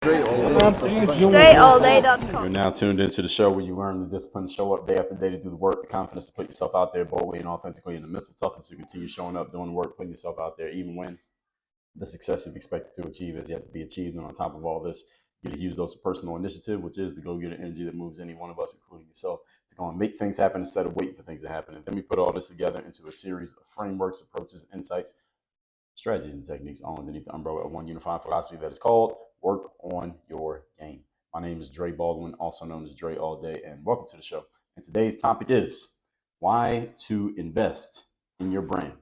StrayAllDay.com. You're now tuned into the show where you learn the discipline to show up day after day to do the work, the confidence to put yourself out there boldly and authentically, and the mental toughness to continue showing up, doing the work, putting yourself out there, even when the success you've expected to achieve is yet to be achieved. And on top of all this, you get to use those personal initiative, which is the go-getter energy that moves any one of us, including yourself, to go and make things happen instead of waiting for things to happen. And then we put all this together into a series of frameworks, approaches, insights, strategies, and techniques all underneath the umbrella of one unified philosophy that is called Work on Your Game. My name is Dre Baldwin, also known as Dre All Day, and welcome to the show. And today's topic is why to invest in your brand.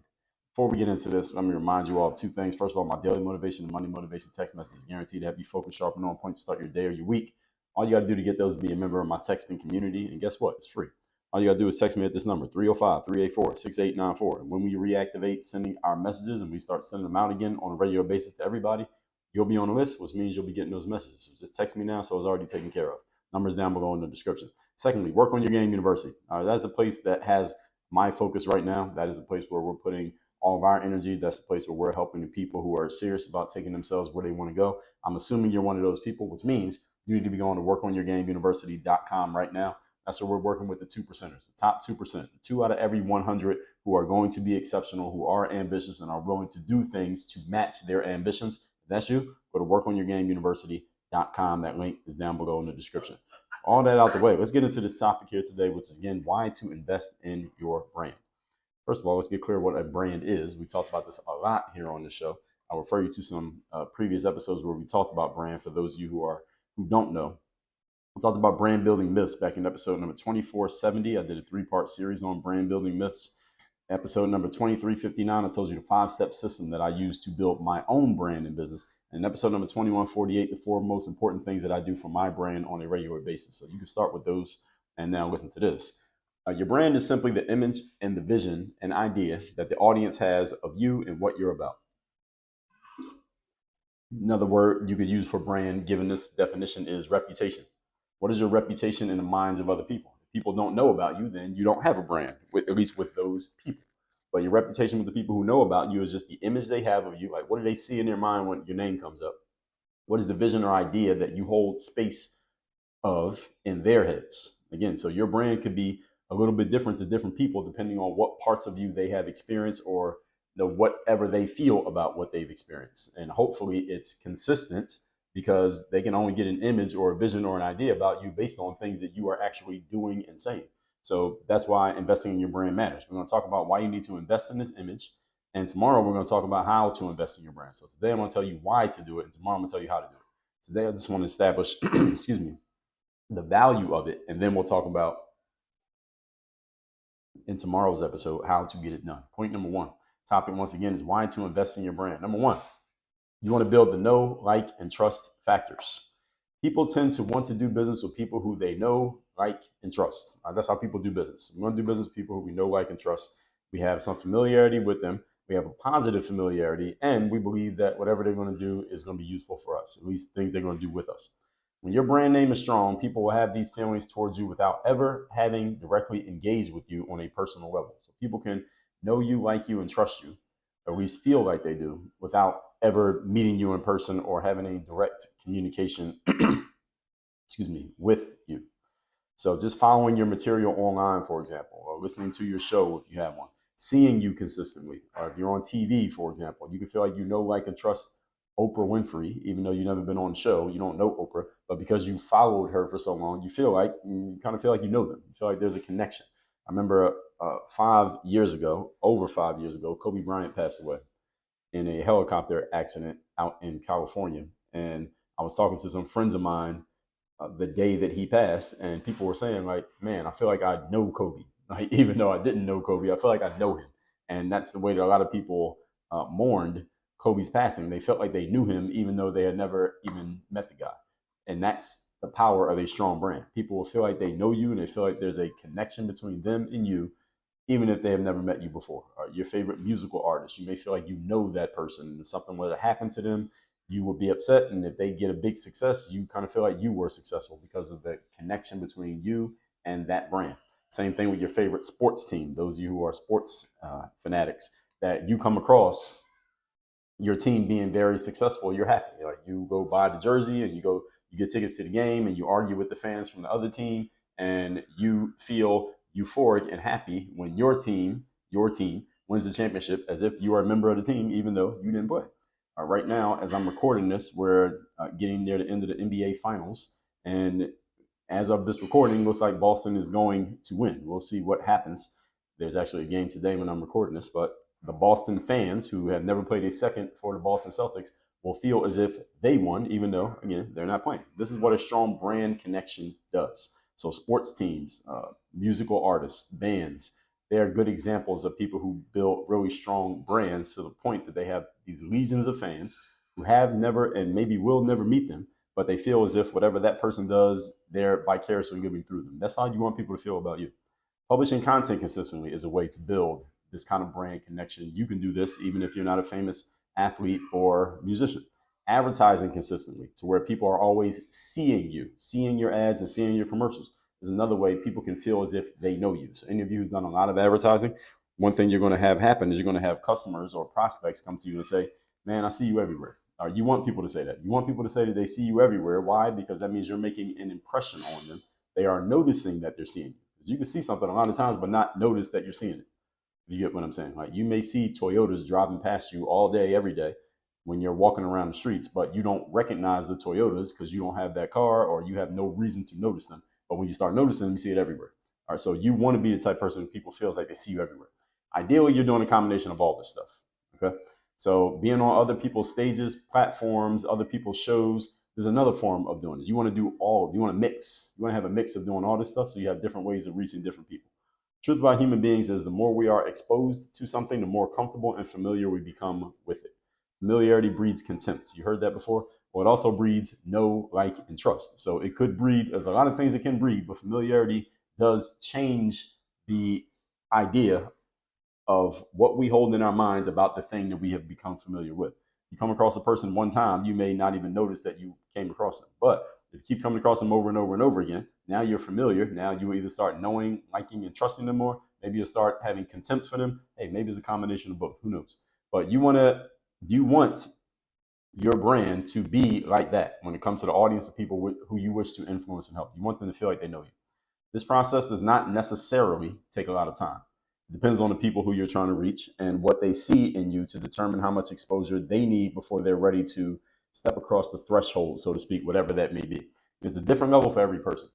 Before we get into this, let me remind you all of two things. First of all, my daily motivation and Monday motivation text message is guaranteed to have you focused, sharp, and on point to start your day or your week. All you got to do to get those is be a member of my texting community, and guess what? It's free. All you got to do is text me at this number, 305-384-6894. And when we reactivate sending our messages and we start sending them out again on a regular basis to everybody, you'll be on the list, which means you'll be getting those messages. So just text me now, so it's already taken care of. Numbers down below in the description. Secondly, Work on Your Game University. That's the place that has my focus right now. That is the place where we're putting all of our energy. That's the place where we're helping the people who are serious about taking themselves where they want to go. I'm assuming you're one of those people, which means you need to be going to workonyourgameuniversity.com right now. That's where we're working with the 2%ers, the top 2%, 2 out of every 100 who are going to be exceptional, who are ambitious and are willing to do things to match their ambitions. If that's you, go to workonyourgameuniversity.com. That link is down below in the description. All that out the way, let's get into this topic here today, which is, again, why to invest in your brand. First of all, let's get clear what a brand is. We talked about this a lot here on the show. I'll refer you to some previous episodes where we talked about brand for those of you who don't know. We talked about brand building myths back in episode number 2470. I did a 3-part series on brand building myths. Episode number 2359, I told you the 5-step system that I use to build my own brand and business. And episode number 2148, the 4 most important things that I do for my brand on a regular basis. So you can start with those and now listen to this. Your brand is simply the image and the vision and idea that the audience has of you and what you're about. Another word you could use for brand, given this definition, is reputation. What is your reputation in the minds of other people? If people don't know about you, then you don't have a brand, at least with those people. But your reputation with the people who know about you is just the image they have of you. Like, what do they see in their mind when your name comes up? What is the vision or idea that you hold space of in their heads? Again, so your brand could be a little bit different to different people depending on what parts of you they have experienced or whatever they feel about what they've experienced. And hopefully it's consistent, because they can only get an image or a vision or an idea about you based on things that you are actually doing and saying. So that's why investing in your brand matters. We're going to talk about why you need to invest in this image. And tomorrow we're going to talk about how to invest in your brand. So today I'm going to tell you why to do it. And tomorrow I'm going to tell you how to do it. Today I just want to establish, excuse me, the value of it. And then we'll talk about, in tomorrow's episode, how to get it done. Point number 1, topic once again, is why to invest in your brand. Number 1, you want to build the know, like, and trust factors. People tend to want to do business with people who they know, like, and trust. That's how people do business. We want to do business with people who we know, like, and trust. We have some familiarity with them. We have a positive familiarity, and we believe that whatever they're going to do is going to be useful for us, at least things they're going to do with us. When your brand name is strong, people will have these feelings towards you without ever having directly engaged with you on a personal level. So people can know you, like you, and trust you, or at least feel like they do, without ever meeting you in person or having any direct communication with you. So just following your material online, for example, or listening to your show if you have one, seeing you consistently, or if you're on TV, for example, you can feel like you know, like, and trust Oprah Winfrey, even though you've never been on the show, you don't know Oprah, but because you followed her for so long, you kind of feel like you know them. You feel like there's a connection. I remember 5 years ago, over 5 years ago, Kobe Bryant passed away in a helicopter accident out in California. And I was talking to some friends of mine the day that he passed, and people were saying, like, man, I feel like I know Kobe. Like, even though I didn't know Kobe, I feel like I know him. And that's the way that a lot of people mourned Kobe's passing. They felt like they knew him, even though they had never even met the guy. And that's the power of a strong brand. People will feel like they know you, and they feel like there's a connection between them and you, even if they have never met you before. Your favorite musical artist, you may feel like you know that person. If something were to happen to them, you would be upset. And if they get a big success, you kind of feel like you were successful because of the connection between you and that brand. Same thing with your favorite sports team. Those of you who are sports fanatics, that you come across your team being very successful, you're happy. Like you go buy the jersey and you get tickets to the game and you argue with the fans from the other team and you feel euphoric and happy when your team wins the championship as if you are a member of the team, even though you didn't play. Right now, as I'm recording this, we're getting near the end of the NBA Finals, and as of this recording, looks like Boston is going to win. We'll see what happens. There's actually a game today when I'm recording this, but the Boston fans who have never played a second for the Boston Celtics will feel as if they won, even though, again, they're not playing. This is what a strong brand connection does. So, sports teams, musical artists, bands, they are good examples of people who build really strong brands to the point that they have these legions of fans who have never and maybe will never meet them, but they feel as if whatever that person does, they're vicariously living through them. That's how you want people to feel about you. Publishing content consistently is a way to build this kind of brand connection. You can do this even if you're not a famous athlete or musician. Advertising consistently to where people are always seeing you, seeing your ads and seeing your commercials is another way people can feel as if they know you. So any of you who's done a lot of advertising, one thing you're going to have happen is you're going to have customers or prospects come to you and say, man, I see you everywhere. Or you want people to say that. You want people to say that they see you everywhere. Why? Because that means you're making an impression on them. They are noticing that they're seeing you. Because you can see something a lot of times, but not notice that you're seeing it. If you get what I'm saying. Like you may see Toyotas driving past you all day, every day when you're walking around the streets, but you don't recognize the Toyotas because you don't have that car or you have no reason to notice them. But when you start noticing them, you see it everywhere. All right, so you want to be the type of person people feels like they see you everywhere. Ideally, you're doing a combination of all this stuff. Okay. So being on other people's stages, platforms, other people's shows, there's another form of doing this. You want to do all, you want to mix. You want to have a mix of doing all this stuff so you have different ways of reaching different people. Truth about human beings is the more we are exposed to something, the more comfortable and familiar we become with it. Familiarity breeds contempt. You heard that before? Well, it also breeds know, like, and trust. So it could breed, there's a lot of things it can breed, but familiarity does change the idea of what we hold in our minds about the thing that we have become familiar with. You come across a person one time, you may not even notice that you came across them. But if you keep coming across them over and over and over again, now you're familiar. Now you either start knowing, liking, and trusting them more. Maybe you'll start having contempt for them. Hey, maybe it's a combination of both. Who knows? But you want your brand to be like that when it comes to the audience of people who you wish to influence and help. You want them to feel like they know you. This process does not necessarily take a lot of time. It depends on the people who you're trying to reach and what they see in you to determine how much exposure they need before they're ready to step across the threshold, so to speak, whatever that may be. It's a different level for every person.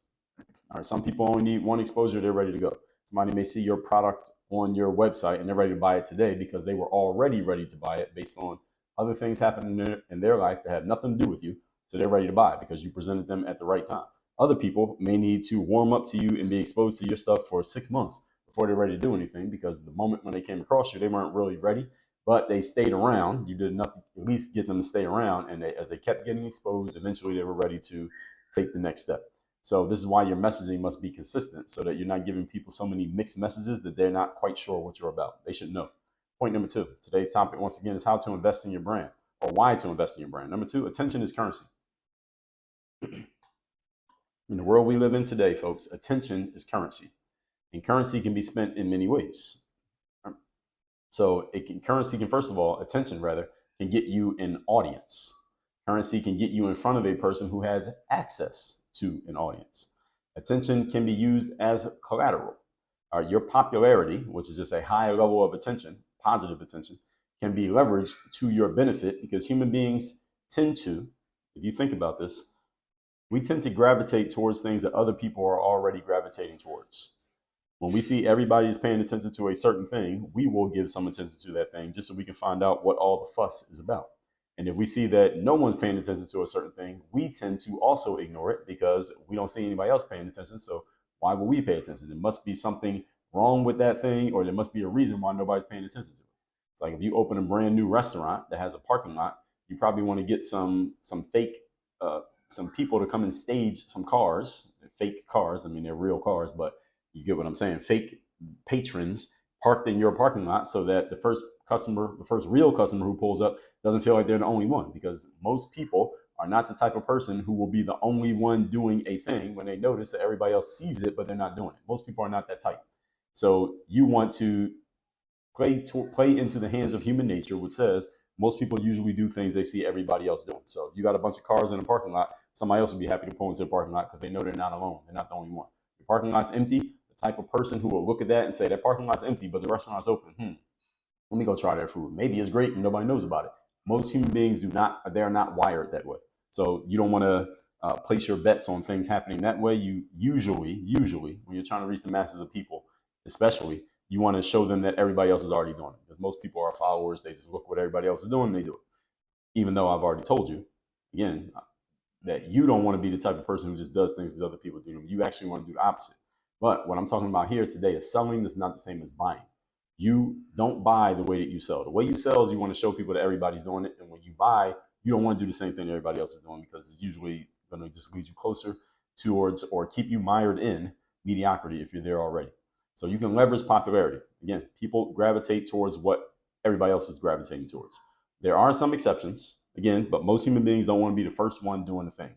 All right, some people only need one exposure, they're ready to go. Somebody may see your product on your website and they're ready to buy it today because they were already ready to buy it based on other things happening in their life that had nothing to do with you. So they're ready to buy it because you presented them at the right time. Other people may need to warm up to you and be exposed to your stuff for 6 months before they're ready to do anything because the moment when they came across you, they weren't really ready, but they stayed around. You did enough to at least get them to stay around. And as they kept getting exposed, eventually they were ready to take the next step. So this is why your messaging must be consistent so that you're not giving people so many mixed messages that they're not quite sure what you're about. They should know. Point number 2, today's topic once again is how to invest in your brand or why to invest in your brand. Number 2, attention is currency. In the world we live in today, folks, attention is currency. And currency can be spent in many ways. So currency can, first of all, attention rather, can get you an audience. Currency can get you in front of a person who has access to an audience. Attention can be used as collateral. Your popularity, which is just a high level of attention, positive attention, can be leveraged to your benefit because human beings tend to, if you think about this, we tend to gravitate towards things that other people are already gravitating towards. When we see everybody is paying attention to a certain thing, we will give some attention to that thing just so we can find out what all the fuss is about. And if we see that no one's paying attention to a certain thing, we tend to also ignore it because we don't see anybody else paying attention. So why would we pay attention? There must be something wrong with that thing, or there must be a reason why nobody's paying attention to it. It's like if you open a brand new restaurant that has a parking lot, you probably want to get some fake some people to come and stage some cars, fake cars. I mean, they're real cars, but you get what I'm saying. Fake patrons parked in your parking lot so that the first real customer who pulls up doesn't feel like they're the only one, because most people are not the type of person who will be the only one doing a thing when they notice that everybody else sees it, but they're not doing it. Most people are not that type. So you want to play into the hands of human nature, which says Most people usually do things they see everybody else doing. So if you got a bunch of cars in a parking lot, somebody else would be happy to pull into the parking lot because they know they're not alone. They're not the only one. The parking lot's empty. The type of person who will look at that and say, that parking lot's empty, but the restaurant's open. Let me go try their food. Maybe it's great and nobody knows about it. Most human beings they're not wired that way. So you don't want to place your bets on things happening that way. You usually, when you're trying to reach the masses of people, especially, you want to show them that everybody else is already doing it. Because most people are followers. They just look what everybody else is doing and they do it. Even though I've already told you, again, that you don't want to be the type of person who just does things as other people do them. You actually want to do the opposite. But what I'm talking about here today is selling is not the same as buying. You don't buy the way that you sell. The way you sell is you want to show people that everybody's doing it. And when you buy, you don't want to do the same thing everybody else is doing because it's usually going to just lead you closer towards or keep you mired in mediocrity if you're there already. So you can leverage popularity. Again, people gravitate towards what everybody else is gravitating towards. There are some exceptions, again, but most human beings don't want to be the first one doing the thing.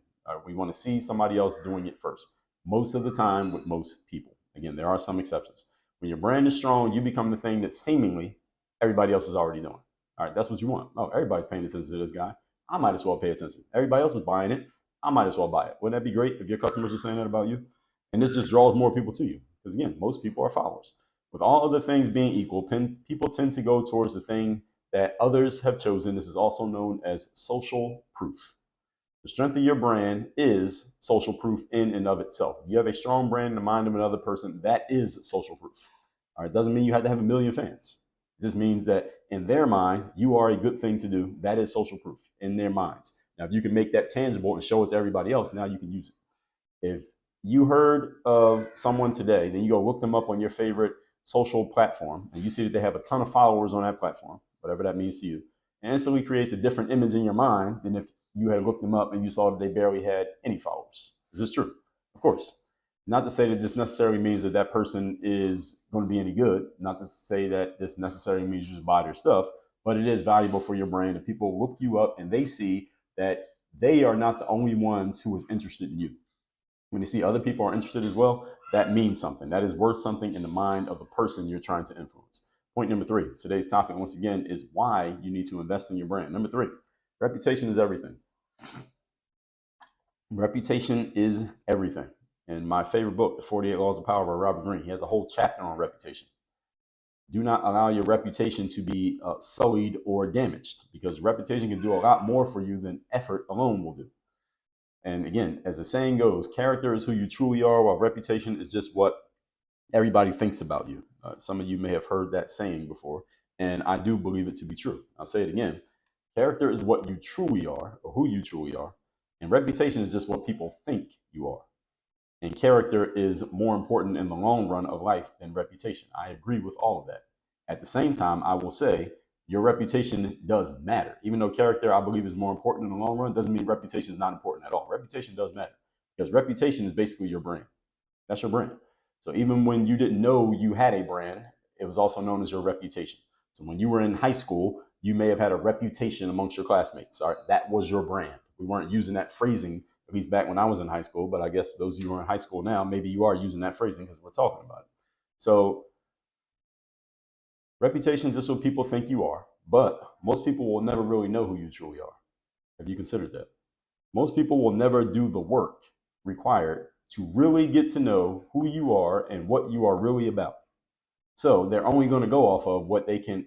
We want to see somebody else doing it first. Most of the time with most people. Again, there are some exceptions. When your brand is strong, you become the thing that seemingly everybody else is already doing. All right, that's what you want. Oh, everybody's paying attention to this guy. I might as well pay attention. Everybody else is buying it. I might as well buy it. Wouldn't that be great if your customers are saying that about you? And this just draws more people to you. Because again, most people are followers. With all other things being equal, people tend to go towards the thing that others have chosen. This is also known as social proof. The strength of your brand is social proof in and of itself. If you have a strong brand in the mind of another person, that is social proof. All right, doesn't mean you have to have a million fans. It just means that in their mind, you are a good thing to do. That is social proof in their minds. Now, if you can make that tangible and show it to everybody else, now you can use it. If you heard of someone today, then you go look them up on your favorite social platform, and you see that they have a ton of followers on that platform, whatever that means to you, and instantly creates a different image in your mind than if you had looked them up and you saw that they barely had any followers. Is this true? Of course. Not to say that this necessarily means that that person is going to be any good. Not to say that this necessarily means you should buy their stuff, but it is valuable for your brand. And people look you up and they see that they are not the only ones who is interested in you. When they see other people are interested as well, that means something. That is worth something in the mind of the person you're trying to influence. Point number 3, today's topic, once again, is why you need to invest in your brand. Number 3, reputation is everything. Reputation is everything. In my favorite book, The 48 Laws of Power by Robert Greene, he has a whole chapter on reputation. Do not allow your reputation to be sullied or damaged, because reputation can do a lot more for you than effort alone will do. And again, as the saying goes, character is who you truly are, while reputation is just what everybody thinks about you. Some of you may have heard that saying before, and I do believe it to be true. I'll say it again. Character is what you truly are, or who you truly are, and reputation is just what people think you are. And character is more important in the long run of life than reputation. I agree with all of that. At the same time, I will say your reputation does matter. Even though character, I believe, is more important in the long run, doesn't mean reputation is not important at all. Reputation does matter because reputation is basically your brand. That's your brand. So even when you didn't know you had a brand, it was also known as your reputation. So when you were in high school, you may have had a reputation amongst your classmates. All right, that was your brand. We weren't using that phrasing, at least back when I was in high school, but I guess those of you who are in high school now, maybe you are using that phrasing because we're talking about it. So reputation is just what people think you are, but most people will never really know who you truly are. Have you considered that? Most people will never do the work required to really get to know who you are and what you are really about. So they're only going to go off of what they can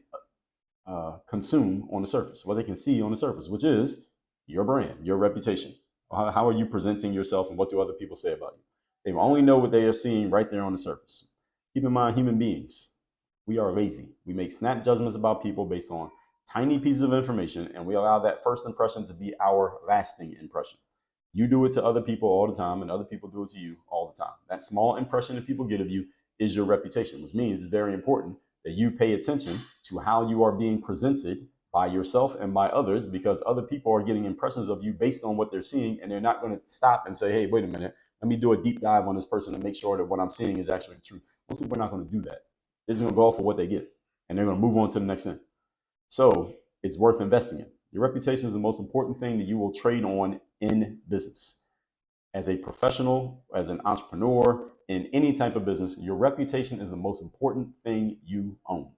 consume on the surface, what they can see on the surface, which is your brand, your reputation. How are you presenting yourself and what do other people say about you? They will only know what they are seeing right there on the surface. Keep in mind, human beings, we are lazy. We make snap judgments about people based on tiny pieces of information, and we allow that first impression to be our lasting impression. You do it to other people all the time, and other people do it to you all the time. That small impression that people get of you is your reputation, which means it's very important that you pay attention to how you are being presented by yourself and by others, because other people are getting impressions of you based on what they're seeing, and they're not going to stop and say, hey, wait a minute, let me do a deep dive on this person and make sure that what I'm seeing is actually true. Most people are not going to do that. They're just going to go off of what they get, and they're going to move on to the next thing. So it's worth investing in. Your reputation is the most important thing that you will trade on in business. As a professional, as an entrepreneur, in any type of business, your reputation is the most important thing you own.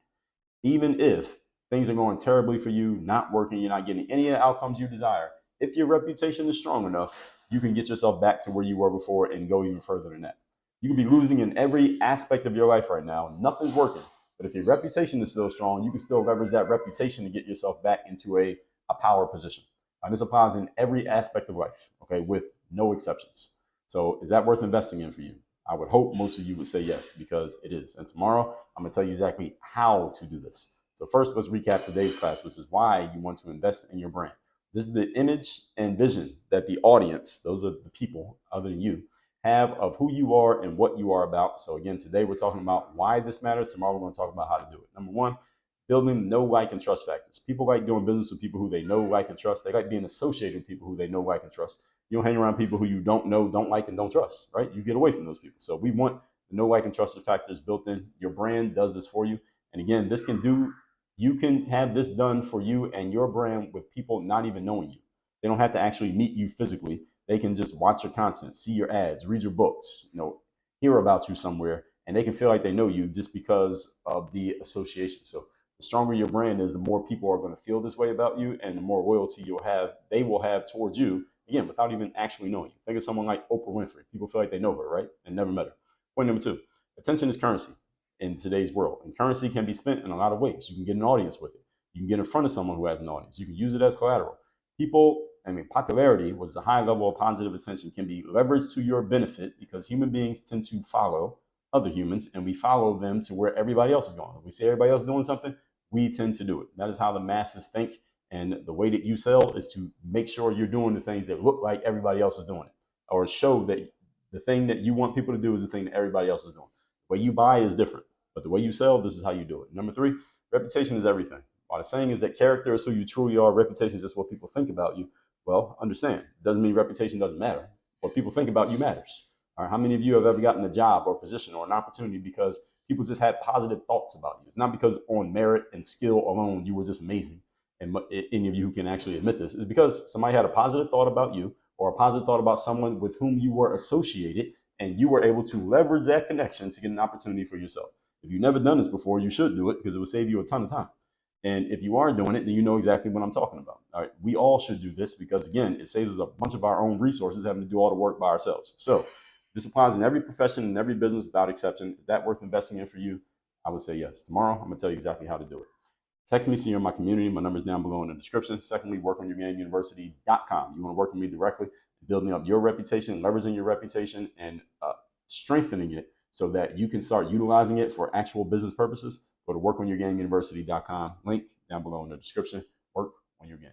Even if things are going terribly for you, not working, you're not getting any of the outcomes you desire. If your reputation is strong enough, you can get yourself back to where you were before and go even further than that. You could be losing in every aspect of your life right now. Nothing's working. But if your reputation is still strong, you can still leverage that reputation to get yourself back into a power position. And this applies in every aspect of life, okay, with no exceptions. So is that worth investing in for you? I would hope most of you would say yes, because it is. And tomorrow, I'm going to tell you exactly how to do this. So first, let's recap today's class, which is why you want to invest in your brand. This is the image and vision that the audience, those are the people other than you, have of who you are and what you are about. So again, today we're talking about why this matters. Tomorrow we're going to talk about how to do it. Number one, building know, like, and trust factors. People like doing business with people who they know, like, and trust. They like being associated with people who they know, like, and trust. You don't hang around people who you don't know, don't like, and don't trust, right? You get away from those people. So we want the know, like, and trust factors built in. Your brand does this for you. And again, you can have this done for you and your brand with people not even knowing you. They don't have to actually meet you physically. They can just watch your content, see your ads, read your books, hear about you somewhere, and they can feel like they know you just because of the association. So the stronger your brand is, the more people are going to feel this way about you, and the more loyalty they will have towards you, again, without even actually knowing you. Think of someone like Oprah Winfrey. People feel like they know her, right? And never met her. Point number two, attention is currency in today's world. And currency can be spent in a lot of ways. You can get an audience with it. You can get in front of someone who has an audience. You can use it as collateral. Popularity was a high level of positive attention can be leveraged to your benefit because human beings tend to follow other humans, and we follow them to where everybody else is going. If we see everybody else doing something, we tend to do it. That is how the masses think. And the way that you sell is to make sure you're doing the things that look like everybody else is doing it, or show that the thing that you want people to do is the thing that everybody else is doing. The way you buy is different, but the way you sell, this is how you do it. Number three, reputation is everything. While the saying is that character is who you truly are, reputation is just what people think about you. Well, understand, it doesn't mean reputation doesn't matter. What people think about you matters. All right, how many of you have ever gotten a job or a position or an opportunity because people just had positive thoughts about you? It's not because on merit and skill alone you were just amazing. And any of you who can actually admit this is because somebody had a positive thought about you or a positive thought about someone with whom you were associated, and you were able to leverage that connection to get an opportunity for yourself. If you've never done this before, you should do it because it will save you a ton of time. And if you are doing it, then you know exactly what I'm talking about. All right, we all should do this because, again, it saves us a bunch of our own resources having to do all the work by ourselves. So this applies in every profession and every business without exception. Is that worth investing in for you? I would say yes. Tomorrow, I'm going to tell you exactly how to do it. Text me so you're in my community. My number is down below in the description. Secondly, workonyourgameuniversity.com. You want to work with me directly, building up your reputation, leveraging your reputation, and strengthening it so that you can start utilizing it for actual business purposes. Go to workonyourgameuniversity.com. Link down below in the description. Work on your game.